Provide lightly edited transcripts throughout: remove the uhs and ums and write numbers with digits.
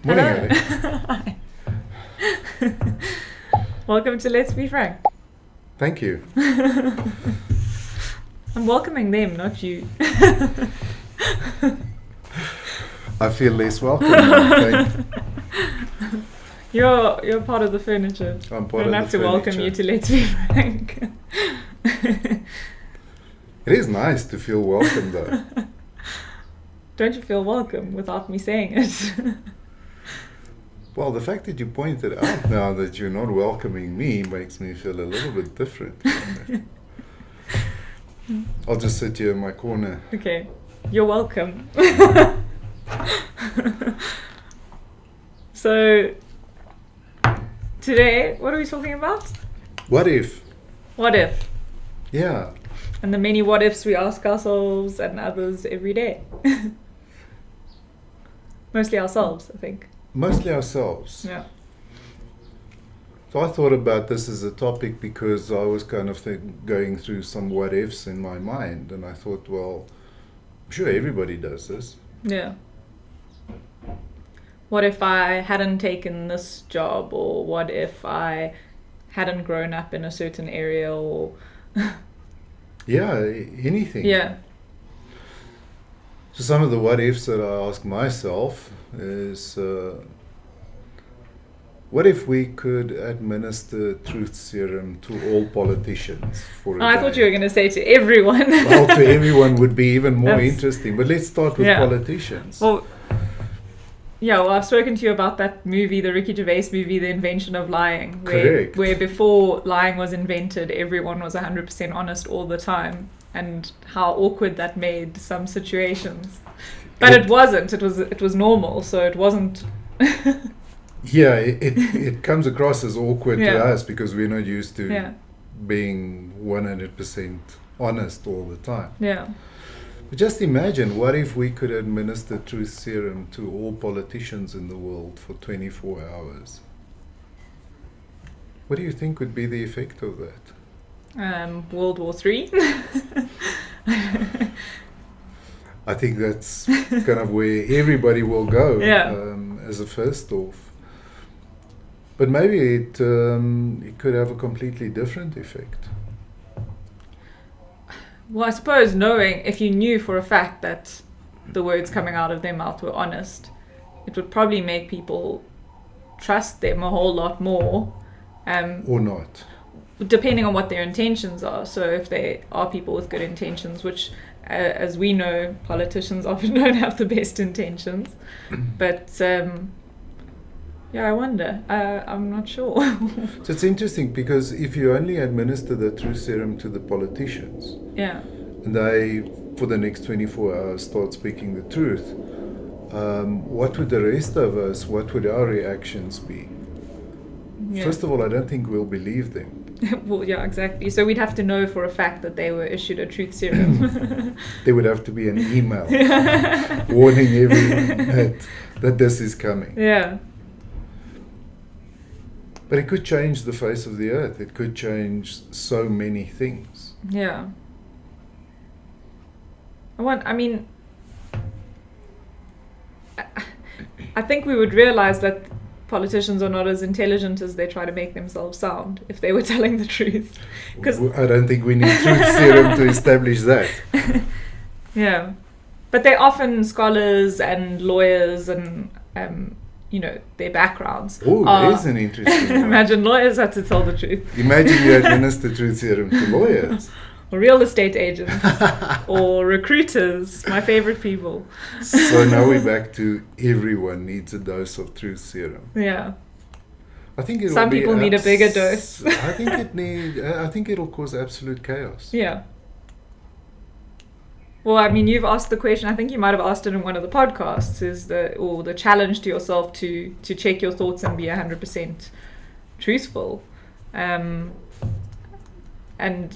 Morning, Hello. Ali. Hi. Welcome to Let's Be Frank. Thank you. I'm welcoming them, not you. I feel less welcome now. You're part of the furniture. I'm I part don't of have the to welcome furniture. you to Let's Be Frank. It is nice to feel welcome, though. Don't you feel welcome without me saying it? Well, the fact that you pointed out now that you're not welcoming me makes me feel a little bit different. I'll just sit here in my corner. Okay, you're welcome. So, today, what are we talking about? What if? What if? Yeah. And the many what ifs we ask ourselves and others every day. Mostly ourselves, I think. Mostly ourselves. Yeah. So I thought about this as a topic because I was kind of going through some what ifs in my mind, and I thought, well, I'm sure everybody does this. Yeah. What if I hadn't taken this job, or what if I hadn't grown up in a certain area, or Yeah, anything. yeah. So some of the what ifs that I ask myself is, what if we could administer truth serum to all politicians for a I day? thought you were going to say to everyone. Well, to everyone would be even more That's- interesting. But let's start with Yeah. politicians. Well, yeah, well, I've spoken to you about that movie, the Ricky Gervais movie, The Invention of Lying, Correct. where before lying was invented, everyone was 100% honest all the time, and how awkward that made some situations. But it wasn't. It was normal, so it wasn't. Yeah, it comes across as awkward to Yeah. us because we're not used to Yeah, being 100% honest all the time. yeah. But just imagine, what if we could administer truth serum to all politicians in the world for 24 hours? What do you think would be the effect of that? World War III. I think that's kind of where everybody will go Yeah. as a first off. But maybe it could have a completely different effect. Well, I suppose knowing, if you knew for a fact that the words coming out of their mouth were honest, it would probably make people trust them a whole lot more, Or not. depending on what their intentions are. So if they are people with good intentions, which, as we know, politicians often don't have the best intentions. But, yeah, I wonder. I'm not sure. So it's interesting because if you only administer the truth serum to the politicians, Yeah. and they, for the next 24 hours, start speaking the truth, what would the rest of us, what would our reactions be? Yeah. First of all, I don't think we'll believe them. Well, yeah, exactly. So we'd have to know for a fact that they were issued a truth serum. There would have to be an email warning everyone that this is coming. Yeah. But it could change the face of the earth. It could change so many things. Yeah. I think we would realize that politicians are not as intelligent as they try to make themselves sound if they were telling the truth. 'Cause- I don't think we need truth serum to establish that. Yeah. But they're often scholars and lawyers and, their backgrounds. Oh, are- there's an interesting one. Imagine lawyers had to tell the truth. Imagine you administer truth serum to lawyers. Or real estate agents. Or recruiters, my favorite people. So now we're back to everyone needs a dose of truth serum. Yeah. I think it'll Some be people need a bigger dose. I think it'll cause absolute chaos. Yeah. Well, I mean, you've asked the question. I think you might have asked it in one of the podcasts. Is the challenge to yourself to check your thoughts and be 100% truthful, and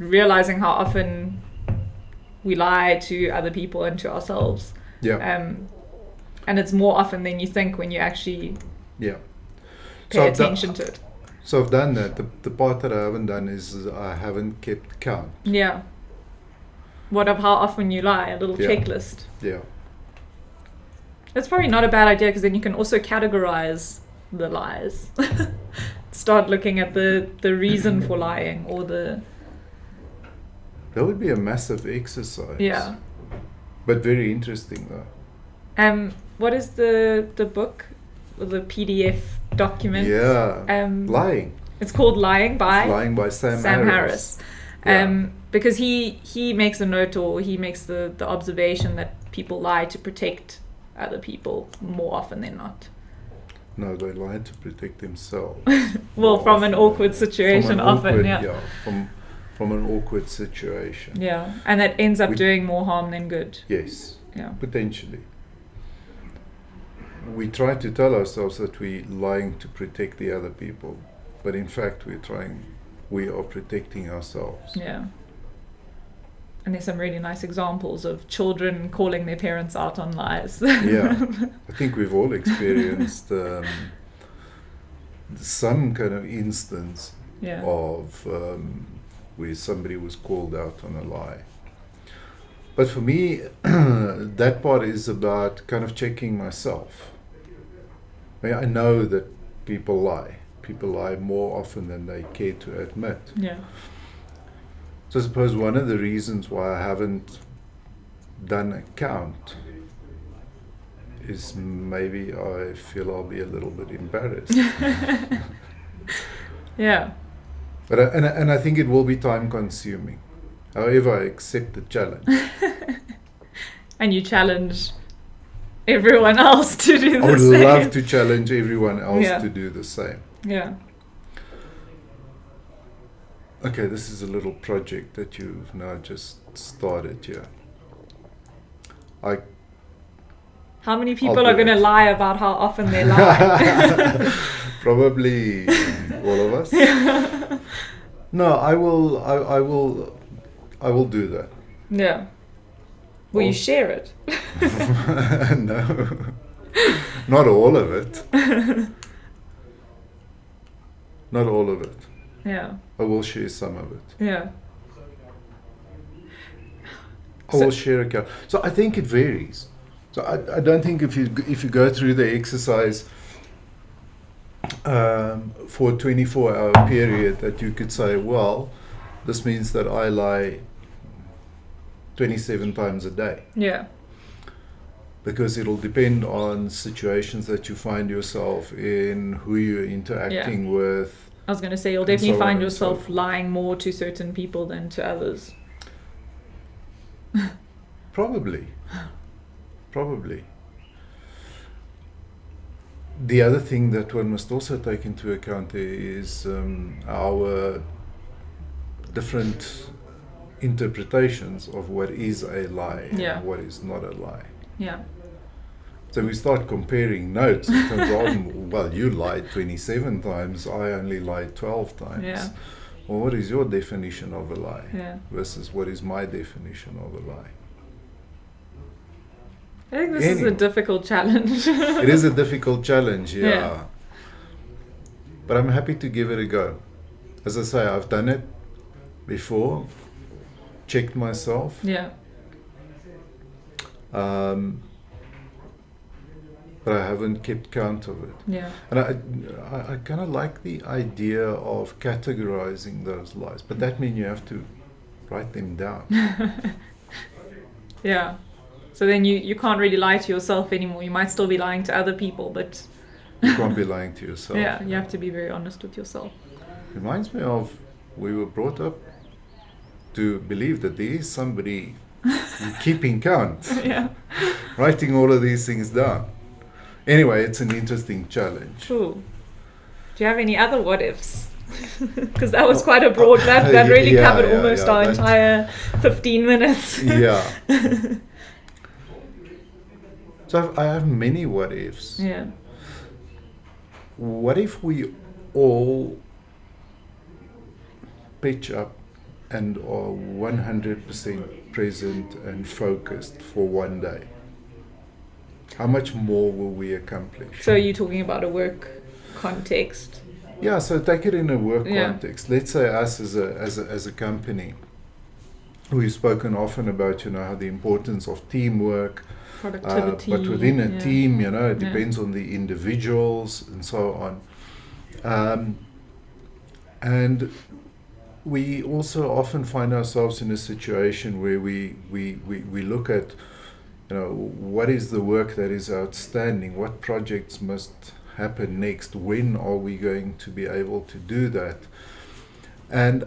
realizing how often we lie to other people and to ourselves. Yeah. And it's more often than you think when you actually Yeah. pay So attention to it. So I've done that. The part that I haven't done is I haven't kept count. Yeah. What of how often you lie? A little Yeah. checklist. Yeah. That's probably not a bad idea, because then you can also categorize the lies. Start looking at the reason for lying, or the... That would be a massive exercise. Yeah. But very interesting though. What is the book, or the PDF document? Yeah. Lying. It's called Lying by... It's Lying by Sam Harris. Yeah. Because he makes a note, or he makes the observation that people lie to protect other people more often than not. No, they lie to protect themselves. Well, from an awkward situation, often, yeah. From an awkward situation. Yeah, and that ends up doing more harm than good. Yes. Yeah. Potentially. We try to tell ourselves that we're lying to protect the other people, but in fact we are protecting ourselves. Yeah. And there's some really nice examples of children calling their parents out on lies. Yeah. I think we've all experienced some kind of instance of where somebody was called out on a lie. But for me, that part is about kind of checking myself. I mean, I know that people lie. People lie more often than they care to admit. Yeah. So I suppose one of the reasons why I haven't done a count is maybe I feel I'll be a little bit embarrassed. Yeah. But I think it will be time consuming. However, I accept the challenge. And you challenge everyone else to do the I would same. love to challenge everyone else Yeah. to do the same. Yeah. Okay, this is a little project that you've now just started here. How many people I'll are do going to it. lie about how often they lie? Probably all of us. No, I will do that. Yeah. Will you share it? No, not all of it. Not all of it. Yeah. I will share some of it. Yeah. I will share a count. So I think it varies. So I don't think if you go through the exercise for a 24-hour period that you could say, well, this means that I lie 27 times a day. Yeah. Because it'll depend on situations that you find yourself in, who you're interacting with. I was going to say, you'll And definitely so on find and so yourself lying more to certain people than to others. Probably. The other thing that one must also take into account is our different interpretations of what is a lie and what is not a lie. Yeah. So we start comparing notes in terms of, well, you lied 27 times, I only lied 12 times. Yeah. Well, what is your definition of a lie versus what is my definition of a lie? I think this is a difficult challenge. It is a difficult challenge, yeah. But I'm happy to give it a go. As I say, I've done it before, checked myself. Yeah. But I haven't kept count of it. Yeah. And I kind of like the idea of categorizing those lies, but that means you have to write them down. Yeah. So then you can't really lie to yourself anymore. You might still be lying to other people, but You can't be lying to yourself. yeah, you have to be very honest with yourself. Reminds me of, we were brought up to believe that there is somebody keeping count, Yeah. writing all of these things down. Anyway, it's an interesting challenge. Cool. Do you have any other what ifs? Because that was quite a broad, that really covered almost our entire 15 minutes. Yeah. So I have many what ifs. Yeah. What if we all pitch up and are 100% present and focused for one day? How much more will we accomplish? So you're talking about a work context? Yeah, so take it in a work context. Let's say us as a company we've spoken often about, how the importance of teamwork, productivity, but within a team, it depends on the individuals and so on. And we also often find ourselves in a situation where we look at, what is the work that is outstanding? What projects must happen next? When are we going to be able to do that? And,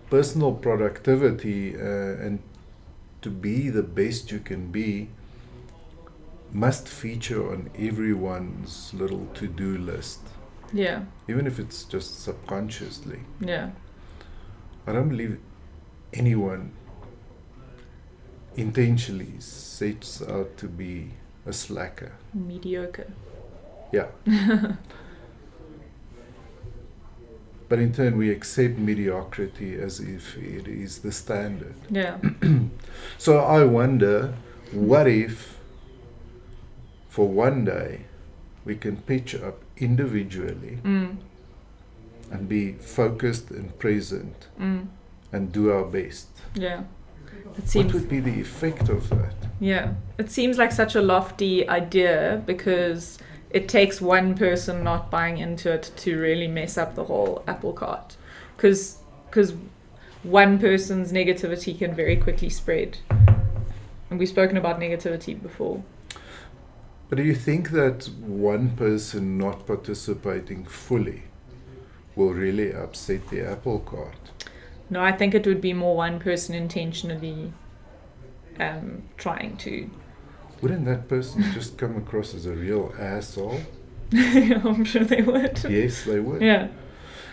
personal productivity and to be the best you can be must feature on everyone's little to-do list. Yeah. Even if it's just subconsciously. Yeah. I don't believe anyone intentionally sets out to be a slacker. Mediocre. Yeah. But in turn, we accept mediocrity as if it is the standard. Yeah. So I wonder, what if for one day we can pitch up individually and be focused and present and do our best? Yeah. What would be the effect of that? Yeah. It seems like such a lofty idea because it takes one person not buying into it to really mess up the whole apple cart. Because one person's negativity can very quickly spread. And we've spoken about negativity before. But do you think that one person not participating fully will really upset the apple cart? No, I think it would be more one person intentionally trying to. Wouldn't that person just come across as a real asshole? I'm sure they would. Yes, they would. Yeah.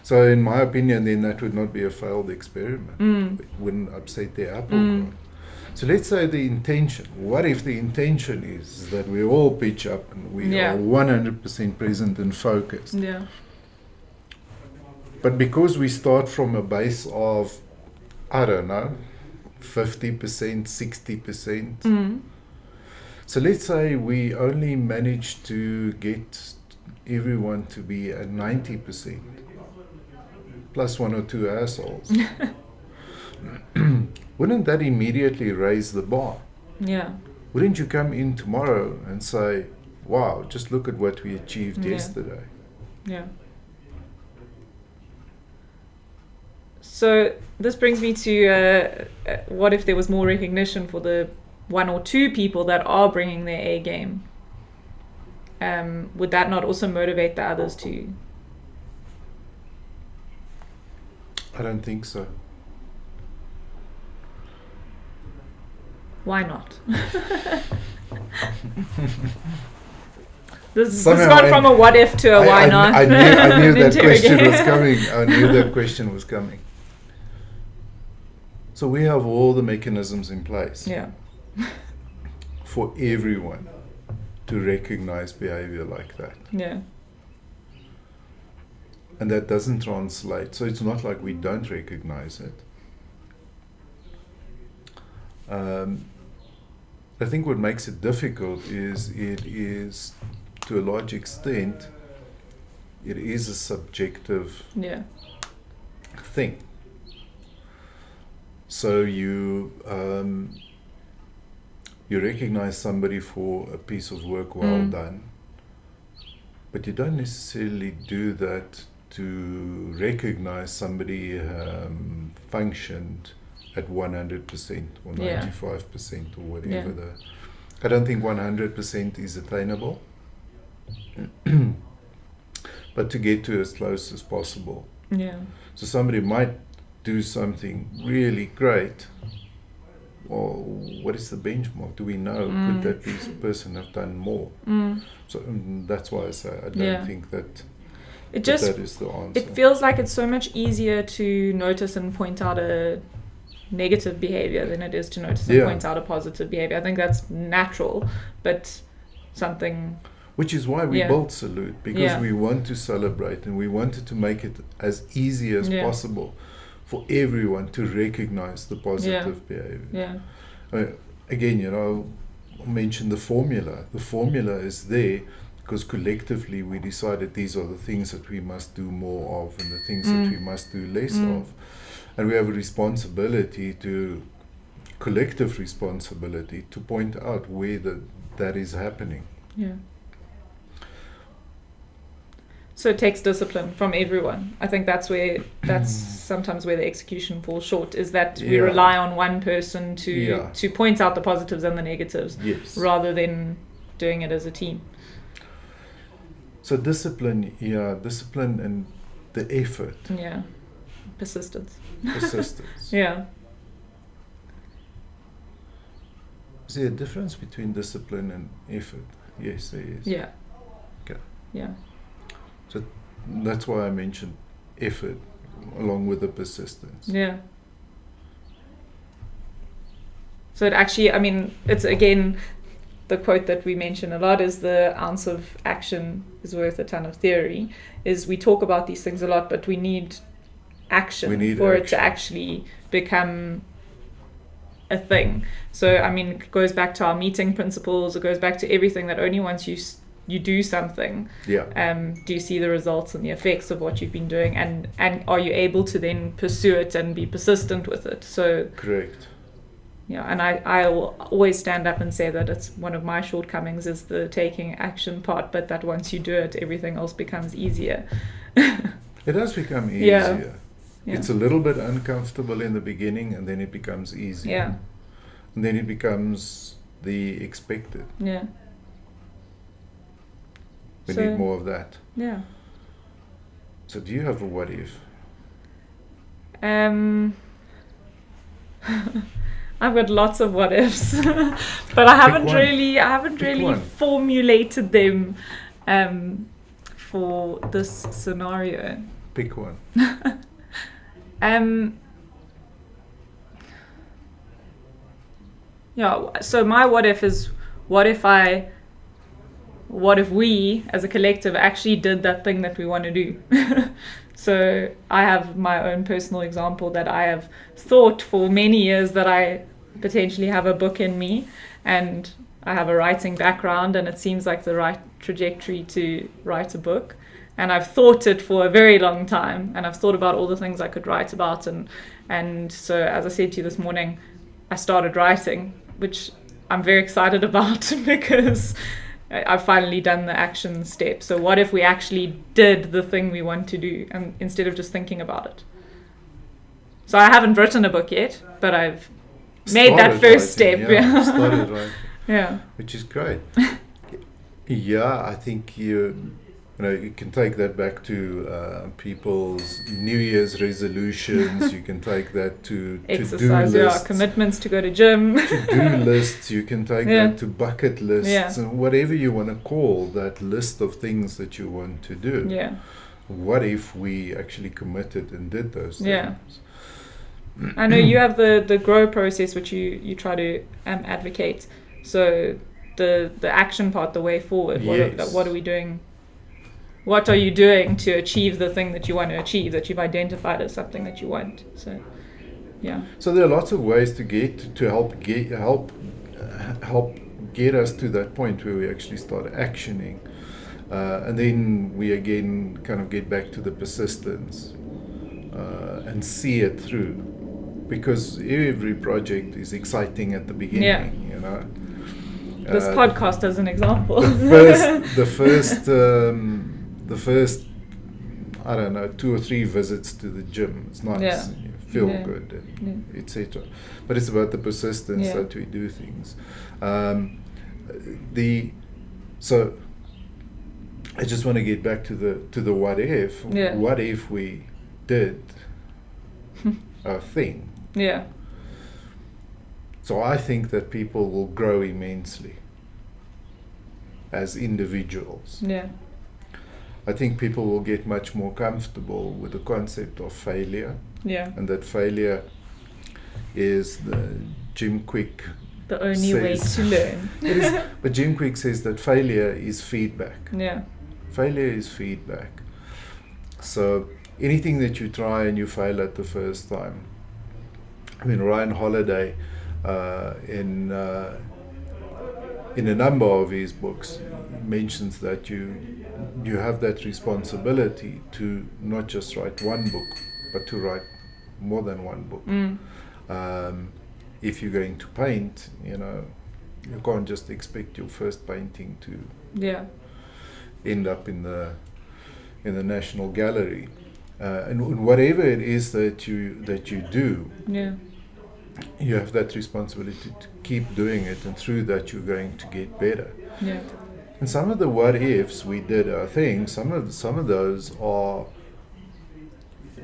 So in my opinion, then that would not be a failed experiment. It wouldn't upset the apple cart. So let's say the intention. What if the intention is that we all pitch up and we are 100% present and focused? Yeah. But because we start from a base of, I don't know, 50%, 60%. So let's say we only manage to get everyone to be at 90%, plus one or two assholes. Wouldn't that immediately raise the bar? Yeah. Wouldn't you come in tomorrow and say, wow, just look at what we achieved yesterday? Yeah. So this brings me to what if there was more recognition for the one or two people that are bringing their A game? Would that not also motivate the others too? I don't think so. Why not? This gone from a what if to a why not. I knew that question was coming. I knew that question was coming. So we have all the mechanisms in place for everyone to recognize behavior like that. Yeah. And that doesn't translate. So it's not like we don't recognize it. I think what makes it difficult is it is, to a large extent, it is a subjective thing. So you recognize somebody for a piece of work well done, but you don't necessarily do that to recognize somebody functioned at 100% or 95% or whatever. I don't think 100% is attainable, but to get to as close as possible. Yeah. So somebody might do something really great. Well, what is the benchmark? Do we know? Could that person have done more? So that's why I say I don't think that that is the answer. It feels like it's so much easier to notice and point out a negative behavior than it is to notice and point out a positive behavior. I think that's natural, but something... Which is why we built Salute, because we want to celebrate and we wanted to make it as easy as possible for everyone to recognize the positive behavior. Again, I mentioned the formula. The formula is there because collectively we decided these are the things that we must do more of and the things that we must do less of. And we have a responsibility collective responsibility to point out where that is happening. Yeah. So it takes discipline from everyone. I think that's sometimes where the execution falls short, is that we rely on one person to point out the positives and the negatives, rather than doing it as a team. So discipline and the effort. Yeah. Persistence. Yeah. Is there a difference between discipline and effort? Yes, there is. Yeah. Okay. Yeah. So that's why I mentioned effort along with the persistence. Yeah. So it actually, it's again, the quote that we mention a lot is the ounce of action is worth a ton of theory. Is we talk about these things a lot, but we need action it to actually become a thing. So it goes back to our meeting principles. It goes back to everything, that only once you do something, do you see the results and the effects of what you've been doing, and are you able to then pursue it and be persistent with it. So correct. Yeah, and I will always stand up and say that it's one of my shortcomings is the taking action part, but that once you do it, everything else becomes easier. It does become easier. Yeah. It's a little bit uncomfortable in the beginning, and then it becomes easier. Yeah. And then it becomes the expected. Yeah. We need more of that. Yeah. So do you have a what if? I've got lots of what ifs, but I haven't really formulated them for this scenario. Pick one. So my what if is, what if we as a collective actually did that thing that we want to do? So I have my own personal example that I have thought for many years that I potentially have a book in me, and I have a writing background, and it seems like the right trajectory to write a book. And I've thought it for a very long time, and I've thought about all the things I could write about, and so as I said to you this morning, I started writing, which I'm very excited about because I've finally done the action step. So what if we actually did the thing we want to do, and instead of just thinking about it? So I haven't written a book yet, but I've made that first step. Started writing. Yeah. Which is great. Yeah, I think you can take that back to people's New Year's resolutions. You can take that to exercise, to-do lists, commitments to go to gym. To-do lists. You can take that to bucket lists, and whatever you want to call that list of things that you want to do. Yeah. What if we actually committed and did those things? Yeah. I know you have the grow process, which you try to advocate. So the action part, the way forward. What are we doing? What are you doing to achieve the thing that you want to achieve, that you've identified as something that you want? So, yeah. So there are lots of ways to help get us to that point where we actually start actioning, and then we again kind of get back to the persistence and see it through, because every project is exciting at the beginning. Yeah. This podcast as an example. The first, I don't know, 2 or 3 visits to the gym. It's nice. Yeah. And you feel good, and etc. But it's about the persistence that we do things. So I just want to get back to the what if. Yeah. What if we did a thing? Yeah. So I think that people will grow immensely as individuals. Yeah. I think people will get much more comfortable with the concept of failure. Yeah. And that failure is Jim Quick. The only way to learn. It is, but Jim Quick says that failure is feedback. Yeah. Failure is feedback. So anything that you try and you fail at the first time. I mean, Ryan Holiday, in a number of his books, mentions that you have that responsibility to not just write one book, but to write more than one book. If you're going to paint, you know, you can't just expect your first painting to end up in the National Gallery. And whatever it is that you do, you have that responsibility to keep doing it, and through that you're going to get better. And some of the what ifs we did, I think some of those are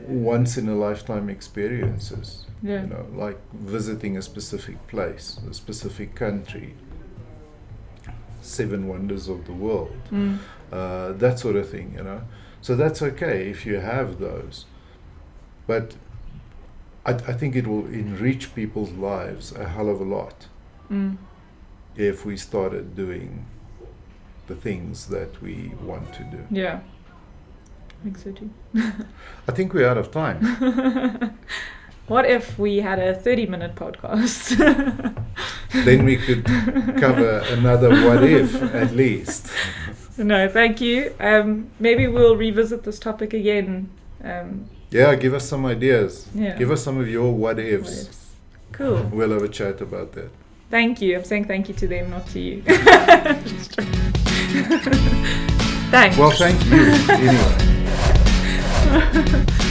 once in a lifetime experiences. You know, like visiting a specific place, a specific country, 7 wonders of the world, that sort of thing, you know. So that's okay if you have those, but I think it will enrich people's lives a hell of a lot if we started doing the things that we want to do. Yeah, I think so too. I think we're out of time. What if we had a 30-minute podcast? Then we could cover another what if at least. No, thank you. Maybe we'll revisit this topic again. Give us some ideas. Yeah. Give us some of your what ifs. Cool. We'll have a chat about that. Thank you. I'm saying thank you to them, not to you. Thanks. Well, thank you anyway.